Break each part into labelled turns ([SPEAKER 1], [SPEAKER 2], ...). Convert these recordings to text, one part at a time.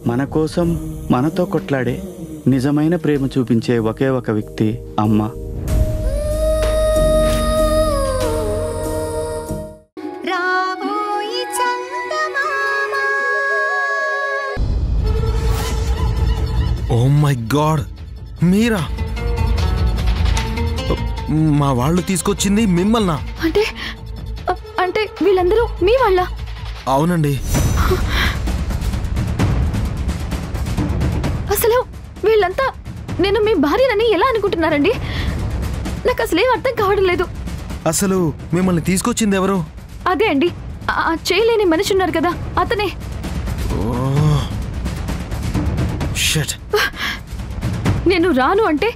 [SPEAKER 1] మన కోసం మనతో కొట్లాడే నిజమైన ప్రేమ చూపించే ఒకే ఒక వ్యక్తి అమ్మ.
[SPEAKER 2] ఓ మై గాడ్, మీరా? మా వాళ్ళు తీసుకొచ్చింది మిమ్మల్నా?
[SPEAKER 3] అంటే అంటే వీళ్ళందరూ మీ వాళ్ళ?
[SPEAKER 2] అవునండి.
[SPEAKER 3] అసలు వీళ్ళంతా నేను మీ భార్యనని ఎలా అనుకుంటున్నారండి? నాకు అసలు ఏం అర్థం కావడం లేదు.
[SPEAKER 2] అసలు మిమ్మల్ని తీసుకొచ్చింది ఎవరు?
[SPEAKER 3] అదే అండి, ఆ చేయలేని మనిషి ఉన్నారు కదా, అతనే. నేను రాను అంటే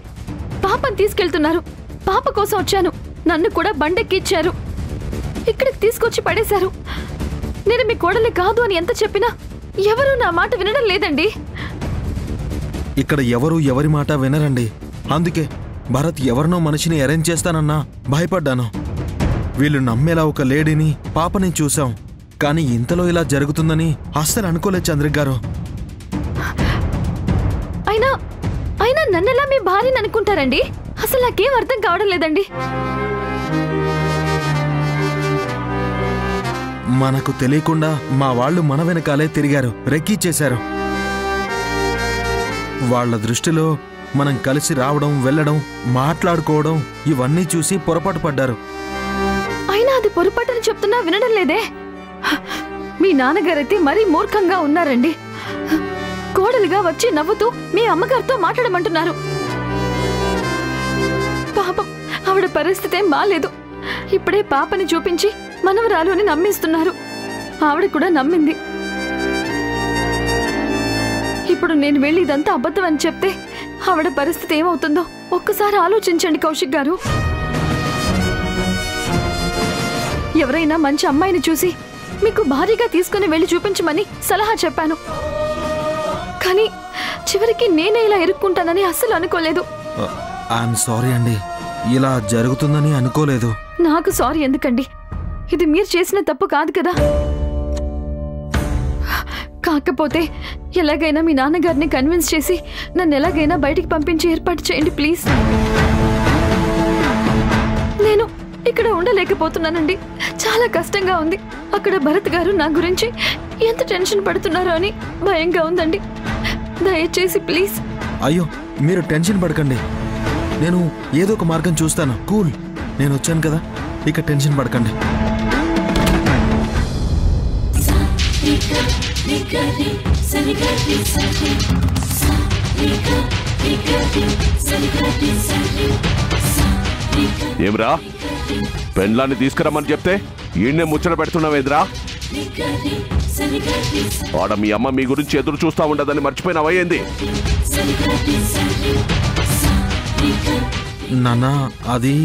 [SPEAKER 3] పాపని తీసుకెళ్తున్నారు. పాప కోసం వచ్చాను. నన్ను కూడా బండెక్కిచ్చారు. ఇక్కడికి తీసుకొచ్చి పడేశారు. నేను మీ కోడలి కాదు అని ఎంత చెప్పినా ఎవరు నా మాట వినడం లేదండి.
[SPEAKER 2] ఇక్కడ ఎవరు ఎవరి మాట వినరండి. అందుకే భరత్ ఎవరినో మనిషిని అరేంజ్ చేస్తానన్నా భయపడ్డాను. వీళ్ళు నమ్మేలా ఒక లేడీని పాపని చూసాం, కానీ ఇంతలో ఇలా జరుగుతుందని అస్సలు అనుకోలేదు చంద్రిక్ గారు.
[SPEAKER 3] అయినా నన్నెలా మీ భార్యని అనుకుంటారండి? అసలు నాకేం అర్థం కావడం లేదండి.
[SPEAKER 2] మనకు తెలియకుండా మా వాళ్ళు మన వెనకాలే తిరిగారు, రెక్కిచ్చేశారు. వాళ్ళ దృష్టిలో మనం కలిసి రావడం, వెళ్ళడం, మాట్లాడుకోవడం ఇవన్నీ చూసి పొరపాటు పడ్డారు.
[SPEAKER 3] అయినా అది పొరపాటుని చెప్తున్నా వినడం లేదే. మీ నాన్నగారైతే మరీ మూర్ఖంగా ఉన్నారండి. కోడలిగా వచ్చి నవ్వుతూ మీ అమ్మగారితో మాట్లాడమంటున్నారు. పాపం ఆవిడ పరిస్థితి ఏం బాలేదు. ఇప్పుడే పాపని చూపించి మనవరాలు అని నమ్మిస్తున్నారు. ఆవిడ కూడా నమ్మింది. ఇప్పుడు నేను వెళ్ళి ఇదంతా అబద్ధం అని చెప్తే ఆవిడ పరిస్థితి ఏమవుతుందో ఒక్కసారి ఆలోచించండి కౌశిక్ గారు. ఎవరైనా మంచి అమ్మాయిని చూసి మీకు భారీగా తీసుకుని వెళ్ళి చూపించమని సలహా చెప్పాను. కానీ చివరికి నేనే ఇలా ఇరుక్కుంటానని అస్సలు అనుకోలేదు.
[SPEAKER 2] ఐఎమ్ సారీ అండి, ఇలా జరుగుతుందని అనుకోలేదు.
[SPEAKER 3] నాకు సారీ ఎందుకండి? ఇది మీరు చేసిన తప్పు కాదు కదా. కాకపోతే ఎలాగైనా మీ నాన్నగారిని కన్విన్స్ చేసి నన్ను ఎలాగైనా బయటికి పంపించి ఏర్పాటు చేయండి ప్లీజ్. నేను ఇక్కడ ఉండలేకపోతున్నానండి. చాలా కష్టంగా ఉంది. అక్కడ భరత్ గారు నా గురించి ఎంత టెన్షన్ పడుతున్నారో అని భయంగా ఉందండి. దయచేసి ప్లీజ్.
[SPEAKER 2] అయ్యో, మీరు టెన్షన్ పడకండి. నేను ఏదో ఒక మార్గం చూస్తాను. కూల్, నేను వచ్చాను కదా, ఇక టెన్షన్ పడకండి.
[SPEAKER 4] ఏమ్రా, పెండ్లాన్ని తీసుకురమ్మని చెప్తే ఈయన్నే ముచ్చట పెడుతున్నావేంద్రా? ఆడ మీ అమ్మ మీ గురించి ఎదురు చూస్తా ఉండదని మర్చిపోయినావయ్యింది.
[SPEAKER 2] నాన్న, అది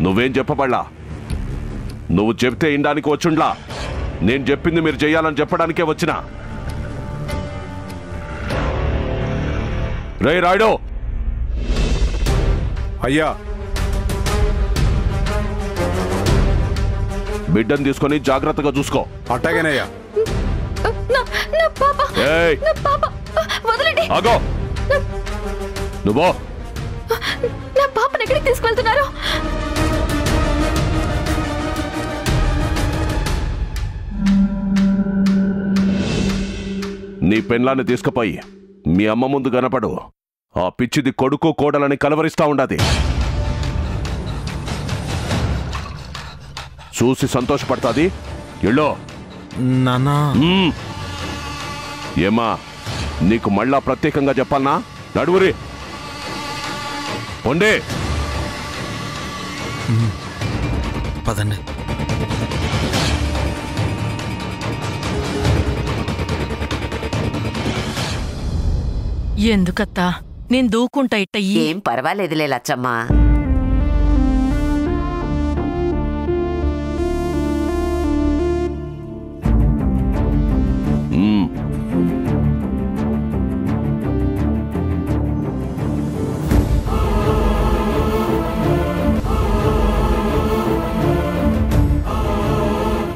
[SPEAKER 4] నువ్వేం చెప్పబడ్లా? నువ్వు చెప్తే ఇండానికి వచ్చుండ్లా. నేను చెప్పింది మీరు చెయ్యాలని చెప్పడానికే వచ్చినా. రే రాయుడు.
[SPEAKER 5] అయ్యా.
[SPEAKER 4] బిడ్డను తీసుకొని జాగ్రత్తగా చూసుకో.
[SPEAKER 5] అట్టాగేనయ్యా.
[SPEAKER 4] ఆగో, నువ్వు
[SPEAKER 3] నా పాపను ఎక్కడికి తీసుకెళ్తున్నారు?
[SPEAKER 4] నీ పెండ్లాన్ని తీసుకుపోయి మీ అమ్మ ముందు కనపడు. ఆ పిచ్చిది కొడుకు కోడలని కలవరిస్తా ఉండాది. చూసి సంతోషపడతాది. ఎళ్ళో.
[SPEAKER 2] నాన్నా.
[SPEAKER 4] ఏమా, నీకు మళ్ళా ప్రత్యేకంగా చెప్పాలనా? నడువురి, పొండే.
[SPEAKER 2] పదండి.
[SPEAKER 6] ఎందుకత్తా నేను దూకుంటా ఇట్ట?
[SPEAKER 7] ఏం పర్వాలేదులే లచ్చమ్మా.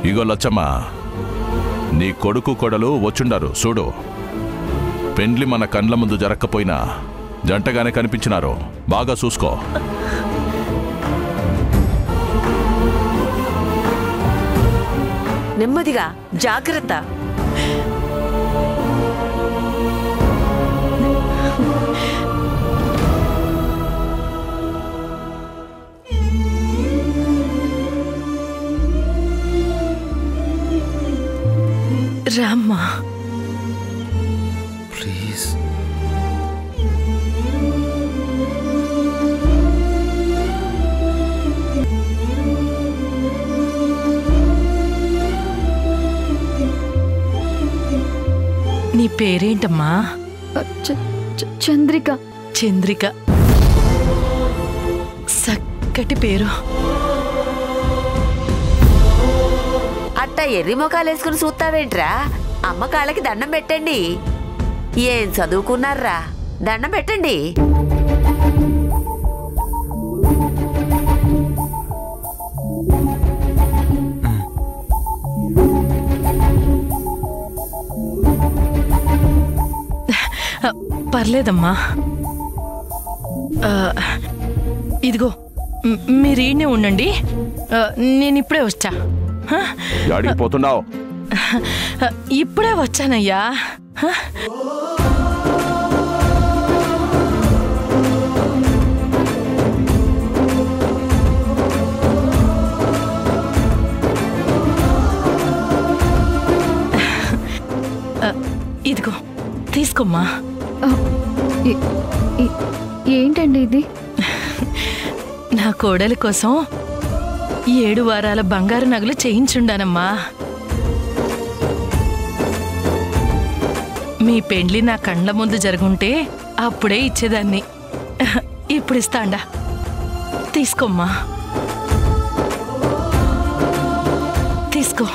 [SPEAKER 5] ఇగో లచ్చమ్మ, నీ కొడుకు కొడలు వచ్చుండారు చూడు. పెండ్లి మన కండ్ల ముందు జరక్కపోయినా జంటగానే కనిపించినారు. బాగా చూసుకో.
[SPEAKER 7] నెమ్మదిగా, జాగ్రత్త.
[SPEAKER 6] రామ్మా.
[SPEAKER 2] ప్లీజ్.
[SPEAKER 6] నీ పేరేంటమ్మా?
[SPEAKER 3] చంద్రిక.
[SPEAKER 6] చంద్రిక, చక్కటి పేరు.
[SPEAKER 7] అట్టా ఎర్రి ముఖాలేసుకుని చూస్తావేంట్రా? అమ్మ కాళ్ళకి దండం పెట్టండి. ఏం చదువుకున్నారా? దండం పెట్టండి.
[SPEAKER 6] పర్లేదమ్మా. ఇదిగో మీరు ఈయనే ఉండండి, నేను ఇప్పుడే వచ్చా.
[SPEAKER 4] యాడికి పోతున్నావు?
[SPEAKER 6] ఇప్పుడే వచ్చానయ్యా. ఇదిగో తీసుకోమ్మా.
[SPEAKER 3] ఏంటండి ఇది?
[SPEAKER 6] నా కోడలి కోసం 7 వారాల బంగారు నగలు చేయించుండానమ్మా. మీ పెండ్లి నా కండ్ల ముందు జరుగుంటే అప్పుడే ఇచ్చేదాన్ని. ఇప్పుడు ఇస్తాండా, తీసుకోమ్మా, తీసుకో.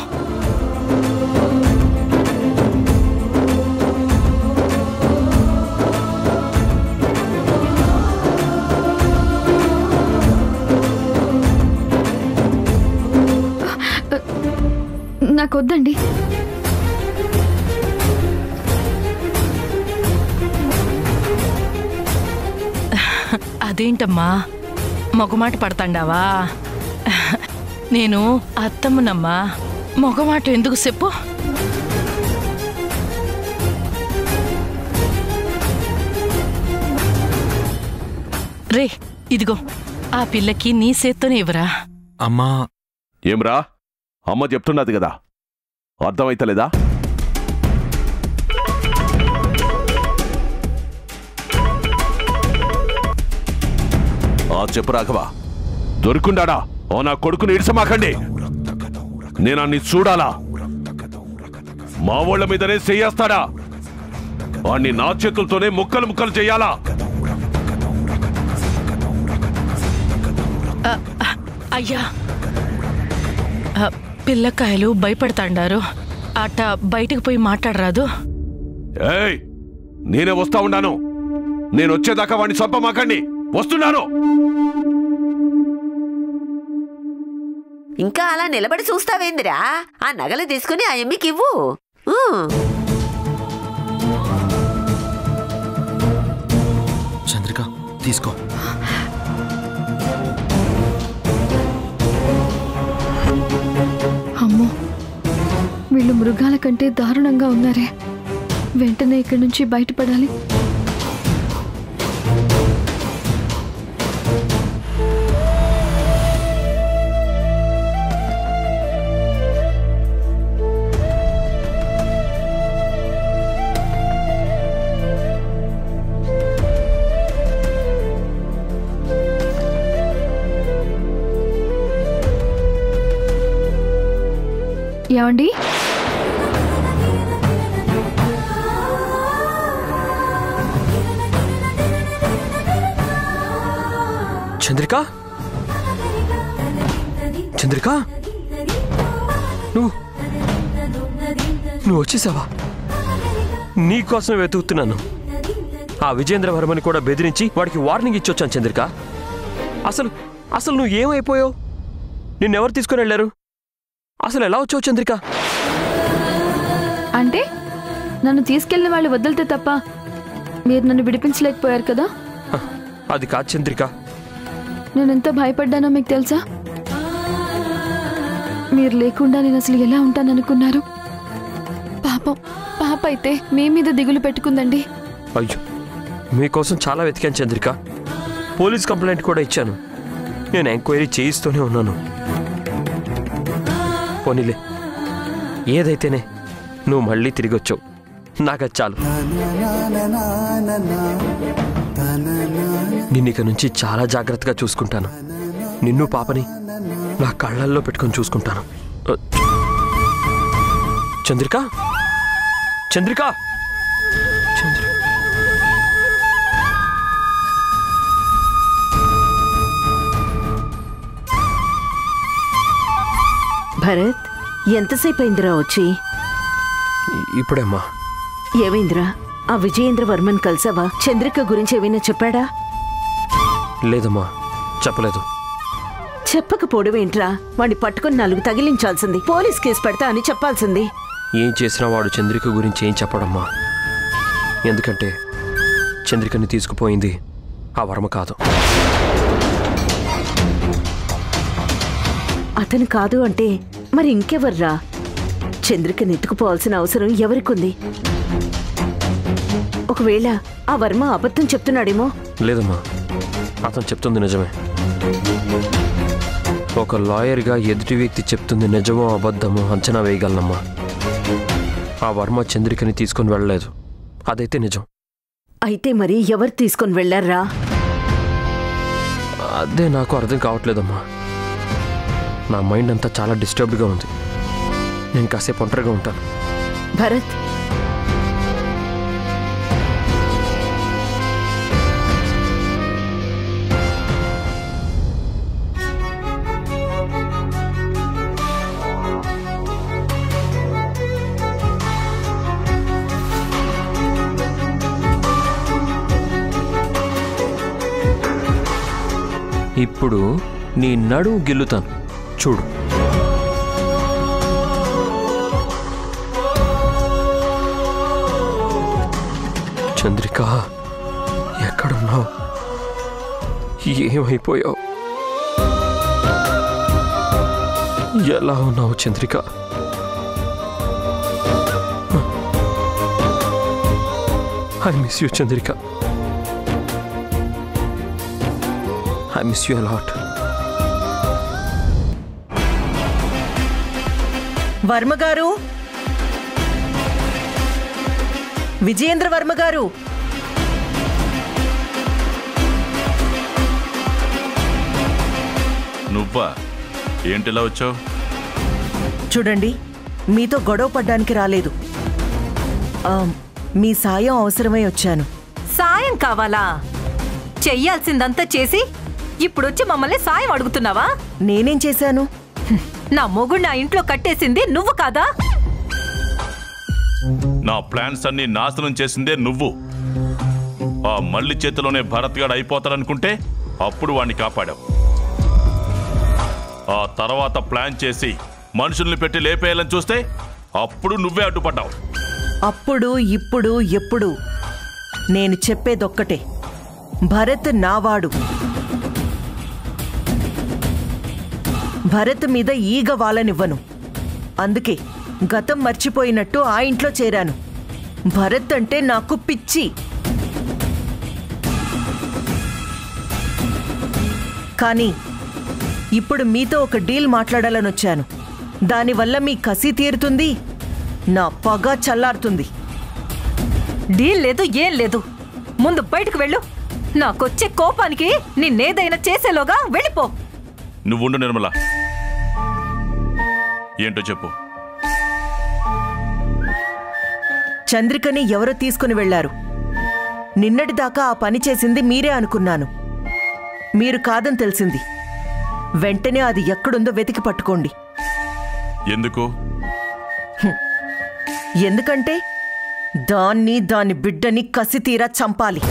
[SPEAKER 3] నాకొద్దండి.
[SPEAKER 6] అదేంటమ్మా మొగమాట పడతాండావా? నేను అత్తమ్మనమ్మా, మొగమాట ఎందుకు చెప్పు? రే, ఇదిగో ఆ పిల్లకి నీ చేత్తోనే ఇవ్వరా.
[SPEAKER 2] అమ్మా.
[SPEAKER 4] ఏమ్రా, అమ్మ చెప్తున్నది కదా, అర్థమైతలేదా? చెప్పు రాఘవా, దొరుకుండాడా? ఓ నా కొడుకుని ఇడిసమాకండి. నేను అన్ని చూడాలా? మా వాళ్ళ మీదనే చెయ్యేస్తాడా? వాణ్ణి నా చేతులతోనే ముక్కలు ముక్కలు చెయ్యాలా?
[SPEAKER 6] అయ్యా, పిల్లకాయలు భయపడతాండారు. అట్ట బయటికి పోయి మాట్లాడరాదు.
[SPEAKER 4] ఏయ్, నేనే వస్తా ఉన్నాను. నేను వచ్చేదాకా వాడిని చంపమాకండి. వస్తున్నాను.
[SPEAKER 7] ఇంకా అలా నిలబడి చూస్తావేందిరా? ఆ నగలు తీసుకుని ఆ ఎమ్మికి ఇవ్వు.
[SPEAKER 2] చంద్రిక, తీసుకో.
[SPEAKER 3] అమ్మో, వీళ్ళు మృగాల కంటే దారుణంగా ఉన్నారే. వెంటనే ఇక్కడి నుంచి బయటపడాలి. ఏమండి?
[SPEAKER 8] చంద్రిక, చంద్రిక, నువ్వు వచ్చేసావా? నీకోసం వెతుకుతున్నాను. ఆ విజేంద్రవర్మని కూడా బెదిరించి వాడికి వార్నింగ్ ఇచ్చొచ్చాను. చంద్రిక, అసలు నువ్వు ఏమైపోయావు? నిన్నెవరు తీసుకుని వెళ్ళారు? అసలు ఎలా వచ్చావు చంద్రిక?
[SPEAKER 3] అంటే నన్ను తీసుకెళ్లిన వాళ్ళు వదిలితే తప్ప మీరు నన్ను విడిపించలేకపోయారు కదా?
[SPEAKER 8] అది కాదు చంద్రిక.
[SPEAKER 3] నేనెంత భయపడ్డానో మీకు తెలుసా? మీరు లేకుండా నేను అసలు ఎలా ఉంటాననుకున్నారు? పాపం పాప అయితే మీ మీద దిగులు పెట్టుకుందండి.
[SPEAKER 8] అయ్యో, మీకోసం చాలా వెతికాను చంద్రిక. పోలీస్ కంప్లైంట్ కూడా ఇచ్చాను. నేను ఎంక్వైరీ చేయిస్తూనే ఉన్నాను. పోనీలే, ఏదైతేనే నువ్వు మళ్ళీ తిరిగి వచ్చావు. నాకు అది చాలు. నిన్నిక నుంచి చాలా జాగ్రత్తగా చూసుకుంటాను. నిన్ను పాపని నా కళ్ళల్లో పెట్టుకొని చూసుకుంటాను. చంద్రిక, చంద్రిక, చంద్రిక.
[SPEAKER 7] భరత్, ఎంతసేపు అయిందిరా వచ్చి?
[SPEAKER 8] ఇప్పుడేమ్మా.
[SPEAKER 7] ఏమైందిరా? ఆ విజయేంద్ర వర్మన్ కలిసావా? చంద్రిక గురించి ఏమైనా చెప్పాడా?
[SPEAKER 8] లేదమ్మా, చెప్పలేదు.
[SPEAKER 7] చెప్పకపోవడమేంట్రా? వాడిని పట్టుకుని 4 తగిలించాల్సింది. పోలీస్ కేసు పెడతా అని చెప్పాల్సింది.
[SPEAKER 8] ఏం చేసినా వాడు చంద్రిక గురించి ఏం చెప్పడమ్మా. ఎందుకంటే చంద్రికని తీసుకుపోయింది ఆ వర్మ కాదు.
[SPEAKER 7] అతను కాదు అంటే మరి ఇంకెవర్రా? చంద్రికని ఎత్తుకుపోవాల్సిన అవసరం ఎవరికుంది? ఒకవేళ ఆ వర్మ అబద్ధం చెప్తున్నాడేమో?
[SPEAKER 8] లేదమ్మా, అతను చెప్తుంది నిజమే. ఒక లాయర్గా ఎదుటి వ్యక్తి చెప్తుంది నిజమో అబద్ధమో అంచనా వేయగలనమ్మా. ఆ వర్మ చంద్రికని తీసుకొని వెళ్ళలేదు, అదైతే నిజం.
[SPEAKER 7] అయితే మరి ఎవరు తీసుకొని వెళ్ళారా?
[SPEAKER 8] అదే నాకు అర్థం కావట్లేదమ్మా. నా మైండ్ అంతా చాలా డిస్టర్బ్డ్గా ఉంది. నేను కాసేపు ఒంటరిగా ఉంటాను.
[SPEAKER 7] భరత్,
[SPEAKER 8] ఇప్పుడు నీ నడుము గిల్లుతాను, చూడు. చంద్రిక, ఎక్కడున్నావు? ఏమైపోయావు? ఎలా ఉన్నావు Chandrika? I miss you Chandrika. I miss you a lot.
[SPEAKER 9] Varma గారు, విజయేంద్ర వర్మ గారు.
[SPEAKER 5] నువ్వా? ఏంటిలా వచ్చావు?
[SPEAKER 9] చూడండి, మీతో గొడవ పడ్డానికి రాలేదు. మీ సాయం అవసరమై వచ్చాను.
[SPEAKER 10] సాయం కావాలా? చెయ్యాల్సిందంతా చేసి ఇప్పుడొచ్చి మమ్మల్ని సాయం అడుగుతున్నావా?
[SPEAKER 9] నేనేం చేశాను?
[SPEAKER 10] నా మొగుడు నా ఇంట్లో కట్టేసింది నువ్వు కాదా?
[SPEAKER 5] నా ప్లాన్స్ అన్ని నాశనం చేసిందే నువ్వు. ఆ మళ్ళీ చేతిలోనే భరత్ గాడు అయిపోతాడనుకుంటే అప్పుడు వాణ్ణి కాపాడావు. ఆ తర్వాత ప్లాన్ చేసి మనుషుల్ని పెట్టి లేపేయాలని చూస్తే అప్పుడు నువ్వే అడ్డుపడ్డావు.
[SPEAKER 9] అప్పుడు, ఇప్పుడు, ఎప్పుడు నేను చెప్పేదొక్కటే, భరత్ నావాడు. భరత్ మీద ఈగ వాలనివ్వను. అందుకే గతం మర్చిపోయినట్టు ఆ ఇంట్లో చేరాను. భరత్ అంటే నాకు పిచ్చి. కానీ ఇప్పుడు మీతో ఒక డీల్ మాట్లాడాలని వచ్చాను. దానివల్ల మీ కసి తీరుతుంది, నా పగ చల్లారుతుంది.
[SPEAKER 10] డీల్ లేదు, ఏం లేదు. ముందు బయటకు వెళ్ళు. నాకొచ్చే కోపానికి నిన్నేదైనా చేసేలోగా వెళ్ళిపో.
[SPEAKER 5] నువ్వుండు నిర్మల, ఏంటో చెప్పు.
[SPEAKER 9] చంద్రికని ఎవరో తీసుకుని వెళ్లారు. నిన్నటిదాకా ఆ పని చేసింది మీరే అనుకున్నాను. మీరు కాదని తెలిసింది. వెంటనే అది ఎక్కడుందో వెతికి పట్టుకోండి.
[SPEAKER 5] ఎందుకు?
[SPEAKER 9] ఎందుకంటే దాని బిడ్డని కసితీరా చంపాలి.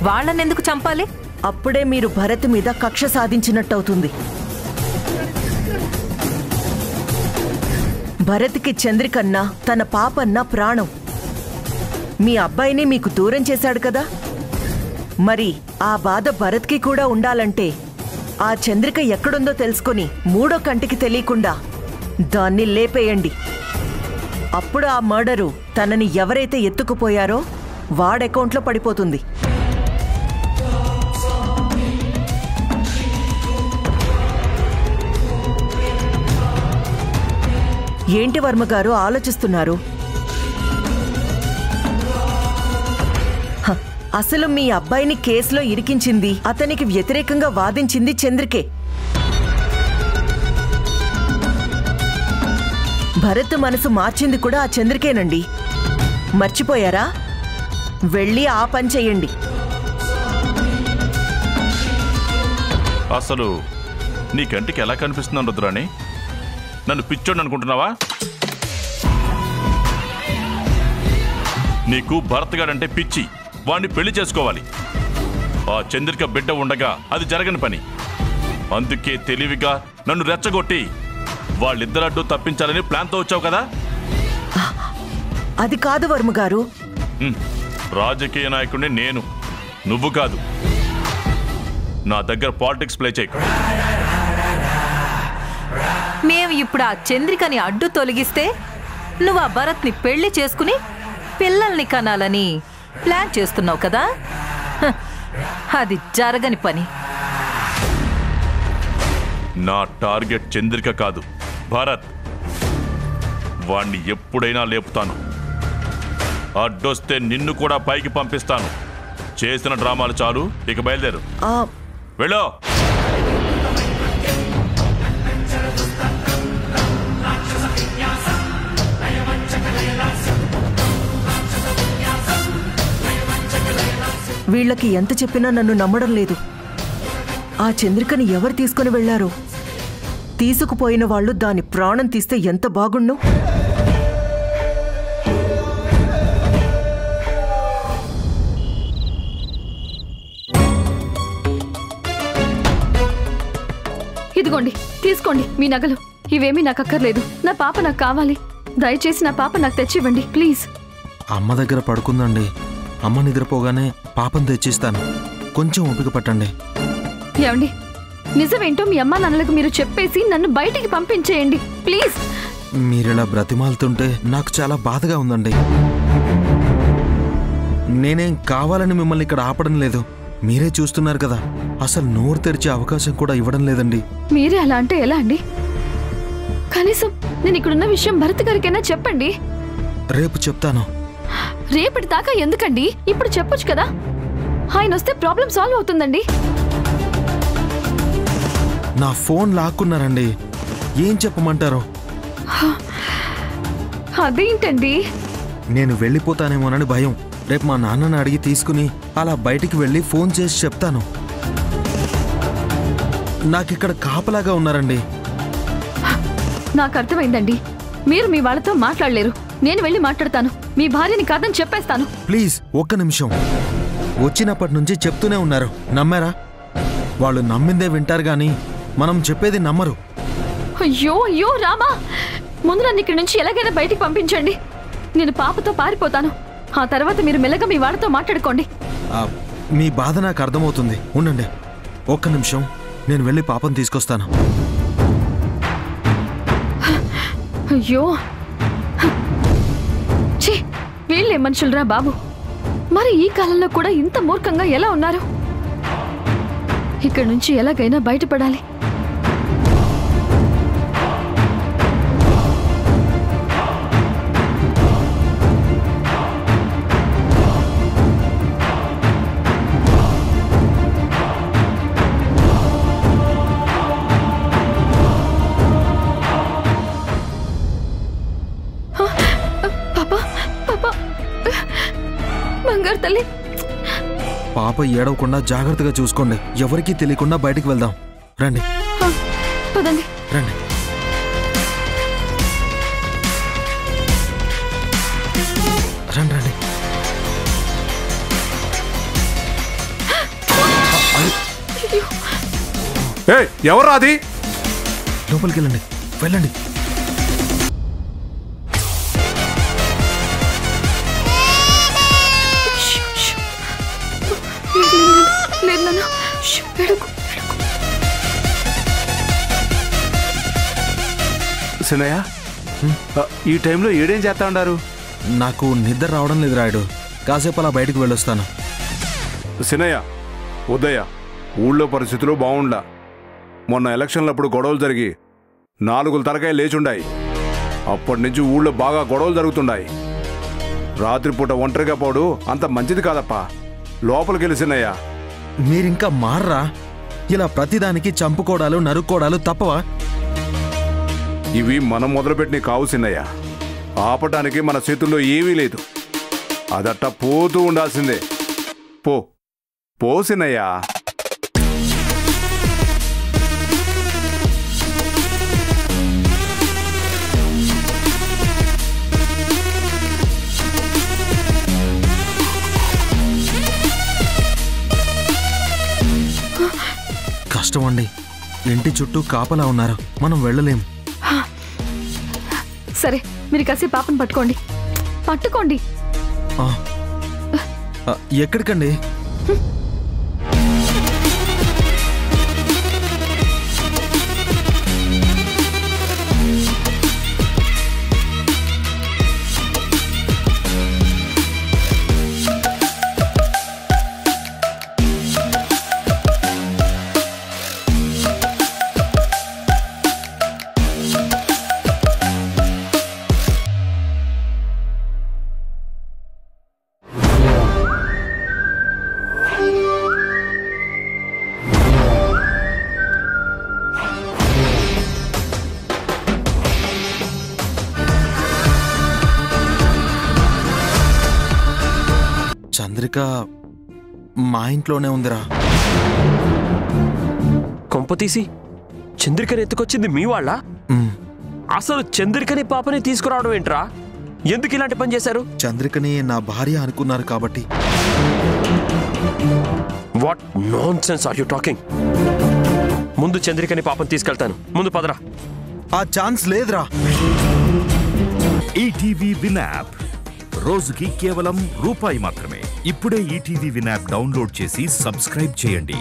[SPEAKER 10] వాళ్ళనెందుకు చంపాలి?
[SPEAKER 9] అప్పుడే మీరు భరత్ మీద కక్ష సాధించినట్టవుతుంది. భరత్కి చంద్రికన్నా తన పాపన్నా ప్రాణం. మీ అబ్బాయిని మీకు దూరం చేశాడు కదా, మరి ఆ బాధ భరత్కి కూడా ఉండాలంటే ఆ చంద్రిక ఎక్కడుందో తెలుసుకొని మూడో కంటికి తెలియకుండా దాన్ని లేపేయండి. అప్పుడు ఆ మర్డరు తనని ఎవరైతే ఎత్తుకుపోయారో వాడి అకౌంట్లో పడిపోతుంది. ఏంటి వర్మగారు ఆలోచిస్తున్నారు? అసలు మీ అబ్బాయిని కేసులో ఇరికించింది, అతనికి వ్యతిరేకంగా వాదించింది చంద్రికే. భరత్ మనసు మార్చింది కూడా ఆ చంద్రికేనండి. మర్చిపోయారా? వెళ్ళి ఆ పని చెయ్యండి.
[SPEAKER 5] అసలు నీ కంటికి ఎలా కనిపిస్తున్నాను రుద్రాణి? నన్ను పిచ్చోడు అనుకుంటున్నావా? నీకు భరత్ గాడంటే పిచ్చి, వాణ్ణి పెళ్లి చేసుకోవాలి. ఆ చంద్రిక బిడ్డ ఉండగా అది జరగని పని. అందుకే తెలివిగా నన్ను రెచ్చగొట్టి వాళ్ళిద్దరడ్డు తప్పించాలని ప్లాన్తో వచ్చావు కదా?
[SPEAKER 9] అది కాదు వర్మగారు.
[SPEAKER 5] రాజకీయ నాయకుడిని నేను, నువ్వు కాదు. నా దగ్గర పాలిటిక్స్ ప్లే చేయకు.
[SPEAKER 10] మేము ఇప్పుడు ఆ చంద్రికని అడ్డు తొలగిస్తే నువ్వు ఆ భరత్ని పెళ్లి చేసుకుని పిల్లల్ని కనాలని ప్లాన్ చేస్తున్నావు కదా? అది జరగని పని.
[SPEAKER 5] నా టార్గెట్ చంద్రిక కాదు, భరత్. వాణ్ణి ఎప్పుడైనా లేపుతాను. అడ్డొస్తే నిన్ను కూడా పైకి పంపిస్తాను. చేసిన డ్రామాలు చాలు, ఇక బయలుదేరు. వెళ్ళు.
[SPEAKER 9] వీళ్ళకి ఎంత చెప్పినా నన్ను నమ్మడం లేదు. ఆ చంద్రికని ఎవరు తీసుకుని వెళ్లారో? తీసుకుపోయిన వాళ్ళు దాని ప్రాణం తీస్తే ఎంత బాగుండు.
[SPEAKER 3] ఇదిగోండి, తీసుకోండి మీ నగలు. ఇవేమీ నాకు అక్కర్లేదు. నా పాప నాకు కావాలి. దయచేసి నా పాప నాకు తెచ్చివ్వండి ప్లీజ్.
[SPEAKER 2] అమ్మ దగ్గర పడుకుందండి. అమ్మ నిద్రపోగానే పాపం తెచ్చిస్తాను. కొంచెం ఓపిక పట్టండి.
[SPEAKER 3] ఏమండి, నిజమేంటో మీ అమ్మా నాన్నలకు మీరు చెప్పేసి నన్ను బయటికి పంపించేయండి ప్లీజ్.
[SPEAKER 2] మీరిలా బ్రతిమాలుతుంటే నాకు చాలా బాధగా ఉందండి. నేనేం కావాలని మిమ్మల్ని ఇక్కడ ఆపడం లేదు. మీరే చూస్తున్నారు కదా, అసలు నోరు తెరిచే అవకాశం కూడా ఇవ్వడం లేదండి.
[SPEAKER 3] మీరే అలా అంటే ఎలా అండి? కనీసం నేను ఇక్కడున్న విషయం భరత్ గారికైనా చెప్పండి.
[SPEAKER 2] రేపు చెప్తాను.
[SPEAKER 3] రేపటి దాకా ఎందుకండి? ఇప్పుడు చెప్పొచ్చు కదా. ఆయన వస్తే ప్రాబ్లం సాల్వ్ అవుతుందండి.
[SPEAKER 2] నా ఫోన్ లాక్కున్నారండి. ఏం చెప్పమంటారు?
[SPEAKER 3] అదేంటండి?
[SPEAKER 2] నేను వెళ్ళిపోతానేమోనని భయం. రేపు మా నాన్నని అడిగి తీసుకుని అలా బయటికి వెళ్ళి ఫోన్ చేసి చెప్తాను. నాకిక్కడ కాపలాగా ఉన్నారండి.
[SPEAKER 3] నాకు అర్థమైందండి. మీరు మీ వాళ్ళతో మాట్లాడలేరు. నేను వెళ్ళి మాట్లాడతాను. మీ భార్యని కాదని చెప్పేస్తాను.
[SPEAKER 2] ప్లీజ్ ఒక్క నిమిషం. వచ్చినప్పటి నుంచి చెప్తూనే ఉన్నారు, నమ్మారా? వాళ్ళు నమ్మిందే వింటారు గాని మనం చెప్పేది నమ్మరు.
[SPEAKER 3] అయ్యో అయ్యో రామా, ముందు నన్ను ఇక్కడి నుంచి ఎలాగైనా బయటికి పంపించండి. నేను పాపతో పారిపోతాను. ఆ తర్వాత మీరు మెల్లగా మీ వాళ్ళతో మాట్లాడుకోండి.
[SPEAKER 2] మీ బాధ నాకు అర్థమవుతుంది. ఉండండి ఒక్క నిమిషం, నేను వెళ్ళి పాపం తీసుకొస్తాను.
[SPEAKER 3] అయ్యో, ఛీ, వీళ్ళే మనుషులరా బాబు. మరి ఈ కాలంలో కూడా ఇంత మూర్ఖంగా ఎలా ఉన్నారు? ఇక్కడి నుంచి ఎలాగైనా బయటపడాలి. బంగారు తల్లి,
[SPEAKER 2] పాప ఏడవకుండా జాగ్రత్తగా చూసుకోండి. ఎవరికీ తెలియకుండా బయటికి వెళ్దాం. రండి
[SPEAKER 3] పదండి.
[SPEAKER 2] రండి. రండి రండి.
[SPEAKER 11] ఎవరు అది?
[SPEAKER 2] లోపలికి వెళ్ళండి, వెళ్ళండి.
[SPEAKER 11] సినయ్య, ఈ టైంలో ఏడేం చేస్తా ఉండారు?
[SPEAKER 2] నాకు నిద్ర రావడం లేదు రాయుడు, కాసేపు అలా బయటకు వెళ్ళొస్తాను.
[SPEAKER 11] సినయ్య, ఉదయ, ఊళ్ళో పరిస్థితులు బాగుండా. మొన్న ఎలక్షన్లప్పుడు గొడవలు జరిగి 4 తలకాయలు లేచుండాయి. అప్పటి నుంచి ఊళ్ళో బాగా గొడవలు జరుగుతుండాయి. రాత్రిపూట ఒంటరిగా పోడు అంత మంచిది కాదప్పా. లోపలికి వెళ్ళి సినయ్య.
[SPEAKER 2] మీరింకా మార్రా? ఇలా ప్రతిదానికి చంపుకోవడాలు నరుక్కోవడాలు తప్పవా?
[SPEAKER 11] ఇవి మనం మొదలుపెట్టిన కావు సిన్నయ్య. ఆపటానికి మన చేతుల్లో ఏమీ లేదు. అదట్ట పోతూ ఉండాల్సిందే. పో సిన్నయ్య.
[SPEAKER 2] కష్టం అండి, ఇంటి చుట్టూ కాపలా ఉన్నారు, మనం వెళ్ళలేం.
[SPEAKER 3] సరే, మీరు కాసేపు పాపను పట్టుకోండి.
[SPEAKER 2] ఎక్కడికండి? చంద్రిక మా ఇంట్లోనే ఉందిరా.
[SPEAKER 8] కొంపతీసి చంద్రికని ఎత్తుకొచ్చింది మీ వాళ్ళ? అసలు చంద్రికని పాపని తీసుకురావడం ఏంట్రా? ఎందుకు ఇలాంటి పని చేశారు?
[SPEAKER 2] చంద్రికని నా భార్య అనుకున్నారు కాబట్టి.
[SPEAKER 8] What nonsense are you talking? ముందు చంద్రికని పాపని తీసుకెళ్తాను, ముందు పదరా.
[SPEAKER 2] ఆ ఛాన్స్ లేదురా.
[SPEAKER 12] ఈటీవీ విన్ యాప్ రోజుకి కేవలం ₹1 మాత్రమే. ఇప్పుడే ఈటీవీ విన్ యాప్ డౌన్లోడ్ చేసి సబ్స్క్రైబ్ చేయండి.